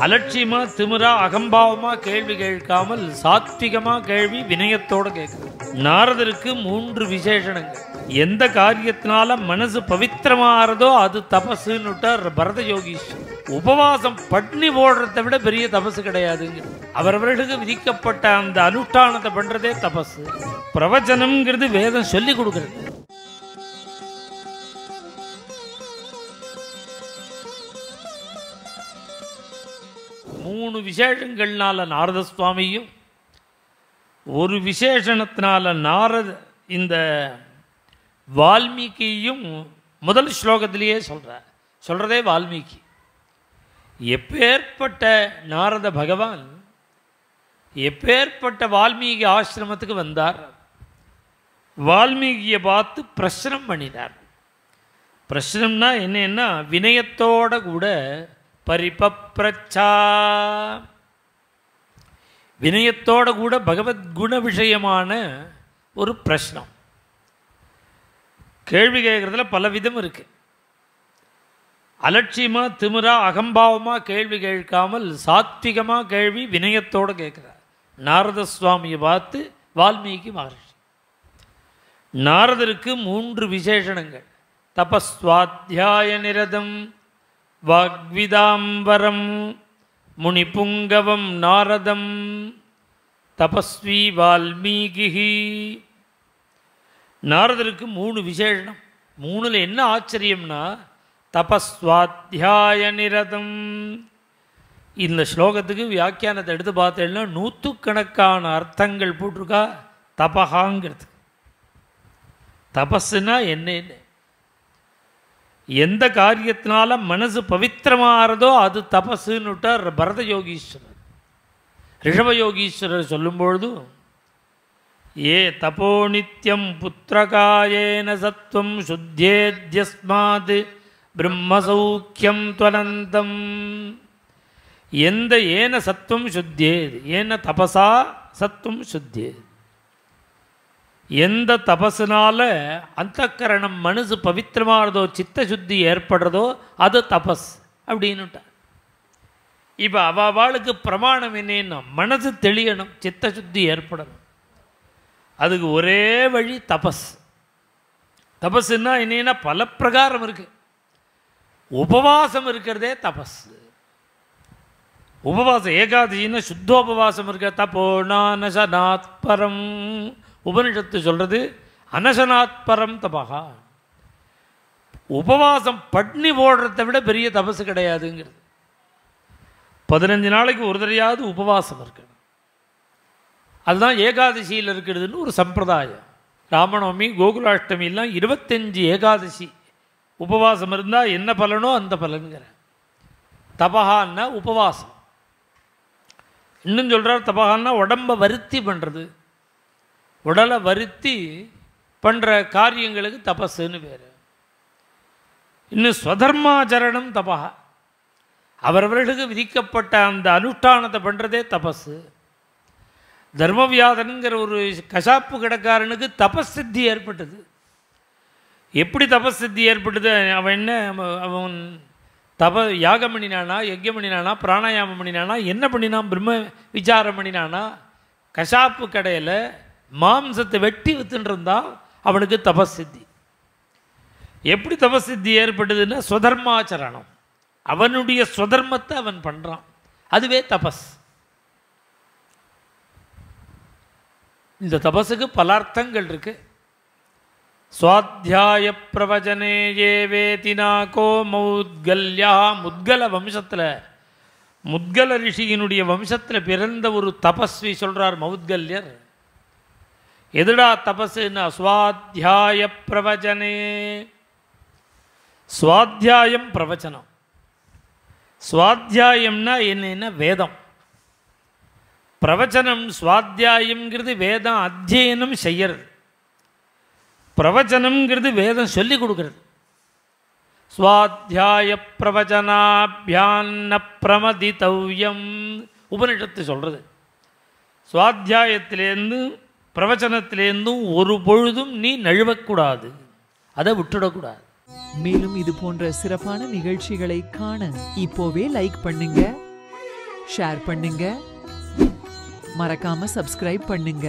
அலட்சியமா திமிரா அகம்பாவமா கேள்வி கேட்காமல் சாத்விகமா கேள்வி வினயத்தோடு கேட்கணும். நாரதருக்கு 3 விசேஷணங்கள். எந்த காரியத்தினால மனசு பவித்திரமாறதோ அது தபசுன்னுட்டார் பரத யோகீஸ்வரர். உபவாசம் பட்னி போடுறதை விட பெரிய தபசு கிடையாதுங்க. அவரவர்களுக்கு விதிக்கப்பட்ட அந்த அனுஷ்டானத்தை பண்றதே தபசு. பிரவச்சனம்ங்கிறது வேதம் சொல்லி கொடுக்கிறது. மூணு விசேஷங்கள்னால நாரத சுவாமியும், ஒரு விசேஷணத்தினால இந்த வால்மீகியும் முதல் ஸ்லோகத்திலேயே சொல்றதே வால்மீகி. எப்பேற்பட்ட நாரத பகவான் எப்பேற்பட்ட வால்மீகி ஆசிரமத்துக்கு வந்தார். வால்மீகியை பார்த்து பிரஷ்னம் பண்ணினார். பிரஷ்னம்னா என்னன்னா வினயத்தோட கூட பரிபப்ரச்சா, வினயத்தோட கூட பகவத்குண விஷயமான ஒரு பிரஷ்னம். கேள்வி கேட்குறதுல பல விதம் இருக்கு. அலட்சியமா திமிரா அகம்பாவமா கேள்வி கேட்காமல் சாத்விகமா கேள்வி வினயத்தோடு கேட்கிறார். நாரத சுவாமியை பார்த்து வால்மீகி மகர்ஷி. நாரதருக்கு 3 விசேஷணங்கள். தபஸ்வாத்தியாய நிரதம் வாக்விதாம்பரம் முனிபுங்கவம் நாரதம் தபஸ்வி வால்மீகி. நாரதருக்கு 3 விசேஷனம். 3ல் என்ன ஆச்சரியம்னா தபஸ்வாத்தியாய நிரதம். இந்த ஸ்லோகத்துக்கு வியாக்கியானத்தை எடுத்து பார்த்தேன்னா 100கணக்கான அர்த்தங்கள் போட்டிருக்கா. தபஹாங்கிறது தபஸ்னா என்னன்னு, எந்த காரியத்தினால மனசு பவித்திரமாறதோ அது தபசுன்னுட்டார் பரத யோகீஸ்வரர். ரிஷப யோகீஸ்வரர் சொல்லும்பொழுது ஏ தபோ நித்யம் புத்திரகாயேன சத்வம் சுத்தியேத்யஸ்மாத் பிரம்மசௌக்கியம் துவனந்தம். எந்த ஏன சத்வம் சுத்தியேது, ஏன தபசா சத்வம் சுத்தியேது, எந்த தபசுனால அந்தக்கரணம் மனசு பவித்திரமானதோ சித்த சுத்தி ஏற்படுறதோ அது தபஸ் அப்படின்னுட்டார். இப்போ அவளுக்கு பிரமாணம் என்னன்னா மனசு தெளியணும், சித்த சுத்தி ஏற்படணும். அதுக்கு ஒரே வழி தபஸ். தபஸ்ன்னா என்னன்னா பல பிரகாரம் இருக்கு. உபவாசம் இருக்கிறதே தபஸ். உபவாசம் ஏகாதசின்னா சுத்தோபவாசம் இருக்க. தபோ நானசனாத்பரம் உபனிஷத்து சொல்றது அனசனாத்பரம் தபகா. உபவாசம் பட்னி போடுறதை விட பெரிய தபசு கிடையாதுங்கிறது. 15 நாளைக்கு ஒரு தடையாவது உபவாசம் இருக்கணும். அதுதான் ஏகாதசியில் இருக்கிறதுன்னு ஒரு சம்பிரதாயம். ராமநவமி கோகுலாஷ்டமிலாம் 25 ஏகாதசி உபவாசம் இருந்தால் என்ன பலனோ அந்த பலனுங்கிற. தபஹான்னா உபவாசம். இன்னும் சொல்கிறார் தபஹான்னா உடம்பை வருத்தி பண்ணுறது, உடலை வருத்தி பண்ணுற காரியங்களுக்கு தபஸுன்னு பேர். இன்னும் ஸ்வதர்மாச்சரணம் தபஹா, அவரவர்களுக்கு விதிக்கப்பட்ட அந்த அனுஷ்டானத்தை பண்ணுறதே தபஸு. தர்மவியாதனுங்கிற ஒரு கசாப்பு கடைக்காரனுக்கு தபசித்தி ஏற்பட்டது. எப்படி தபசித்தி ஏற்பட்டது? அவன் யாகம் பண்ணினானா, யஜ்யம் பண்ணினானா, பிராணாயாமம் பண்ணினானா, என்ன பண்ணினான்? பிரம்ம விசாரம் பண்ணினானா? கசாப்பு கடையில் மாம்சத்தை வெட்டி வித்துன்றிருந்தான். அவனுக்கு தபசித்தி. எப்படி தபசித்தி ஏற்பட்டதுன்னா ஸ்வதர்மாச்சரணம். அவனுடைய ஸ்வதர்மத்தை அவன் பண்ணுறான், அதுவே தபஸ். இந்த தபஸுக்கு பல அர்த்தங்கள் இருக்கு. சுவாத்தியாய பிரவச்சனே ஏ வேதினாகோ மௌத்கல்யா. முத்கல வம்சத்தில், முத்கல ரிஷியினுடைய வம்சத்தில் பிறந்த ஒரு தபஸ்வி சொல்கிறார் மௌத்கல்யர். எதுடா தபஸுன்னா சுவாத்தியாய பிரவச்சனே. சுவாத்தியாயம் பிரவச்சனம். சுவாத்தியாயம்னா என்னன்னா வேதம். பிரவச்சனம் சுவாத்தியாயம்ங்கிறது வேதம் அத்தியனம் செய்யறது. பிரவச்சனம்ங்கிறது வேதம் சொல்லி கொடுக்கறது. சுவாத்தியாய பிரவச்சனாபியான்ன பிரமதிதவ்யம் உபனிஷத்து சொல்கிறது. சுவாத்தியாயத்திலேருந்து பிரவச்சனத்திலேருந்தும் ஒரு பொழுதும் நீ நழுவக்கூடாது, அதை விட்டுடக்கூடாது. மேலும் இது போன்ற சிறப்பான நிகழ்ச்சிகளை காண இப்போவே லைக் பண்ணுங்க, ஷேர் பண்ணுங்க, மறக்காம சப்ஸ்கிரைப் பண்ணுங்க.